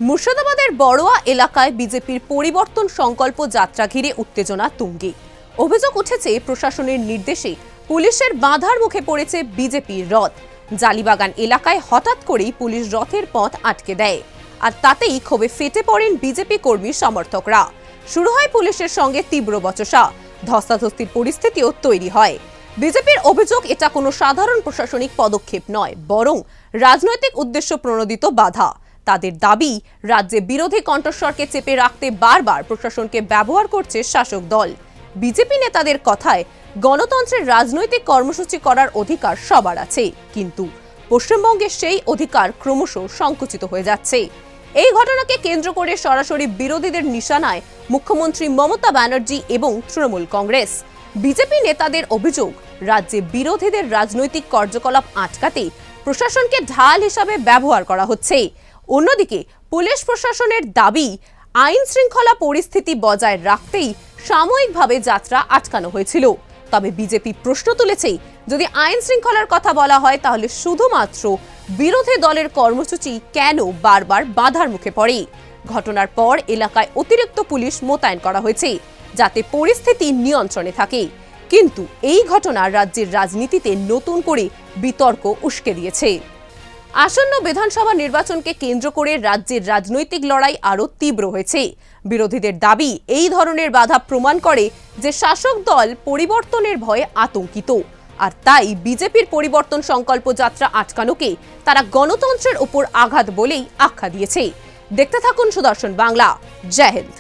মুর্শিদাবাদের বড়োয়া এলাকায় বিজেপির পরিবর্তন সংকল্প যাত্রা ঘিরে উত্তেজনা তুঙ্গে। অভিযোগ উঠেছে প্রশাসনের নির্দেশে পুলিশের বাধার মুখে পড়েছে বিজেপির রথ। জালিবাগান এলাকায় হঠাৎ করেই পুলিশ রথের পথ আটকে দেয়, আর তাতেই ক্ষোভে ফেটে পড়েন বিজেপি কর্মী সমর্থকরা। শুরু হয় পুলিশের সঙ্গে তীব্র বচসা, ধস্তাধস্তির পরিস্থিতিও তৈরি হয়। বিজেপির অভিযোগ, এটা কোনো সাধারণ প্রশাসনিক পদক্ষেপ নয়, বরং রাজনৈতিক উদ্দেশ্য প্রণোদিত বাধা। তাদের দাবি, রাজ্যে বিরোধী কণ্ঠস্বরকে চেপে রাখতে বারবার প্রশাসনকে ব্যবহার করছে শাসক দল। বিজেপি নেতাদের কথায়, গণতন্ত্রের রাজনৈতিক কর্মসূচি করার অধিকার সবার আছে, কিন্তু পশ্চিমবঙ্গে সেই অধিকার ক্রমশ সংকুচিত হয়ে যাচ্ছে। এই ঘটনাকে কেন্দ্র করে সরাসরি বিরোধীদের নিশানায় মুখ্যমন্ত্রী মমতা ব্যানার্জি এবং তৃণমূল কংগ্রেস। বিজেপি নেতাদের অভিযোগ, রাজ্যে বিরোধীদের রাজনৈতিক কার্যকলাপ আটকাতে প্রশাসনকে ঢাল হিসাবে ব্যবহার করা হচ্ছে। অন্যদিকে পুলিশ প্রশাসনের দাবি, আইন শৃঙ্খলা পরিস্থিতি বজায় রাখতেই সাময়িকভাবে যাত্রা আটকানো হয়েছিল। তবে বিজেপি প্রশ্ন তুলেছে, যদি আইন শৃঙ্খলার কথা বলা হয়, তাহলে শুধুমাত্র বিরোধী দলের কর্মসূচি কেন বারবার বাধার মুখে পড়ে? ঘটনার পর এলাকায় অতিরিক্ত পুলিশ মোতায়েন করা হয়েছে, যাতে পরিস্থিতি নিয়ন্ত্রণে থাকে। কিন্তু এই ঘটনা রাজ্যের রাজনীতিতে নতুন করে বিতর্ক উস্কে দিয়েছে। আসন্ন বিধানসভা নির্বাচনকে কেন্দ্র করে রাজ্যের রাজনৈতিক লড়াই আরও তীব্র হয়েছে। বিরোধীদের দাবি, এই ধরনের বাধা প্রমাণ করে যে শাসক দল পরিবর্তনের ভয়ে আতঙ্কিত, আর তাই বিজেপির পরিবর্তন সংকল্প যাত্রা আটকানোকে তারা গণতন্ত্রের উপর আঘাত বলেই আখ্যা দিয়েছে। দেখতে থাকুন সুদর্শন বাংলা। জয় হিন্দ।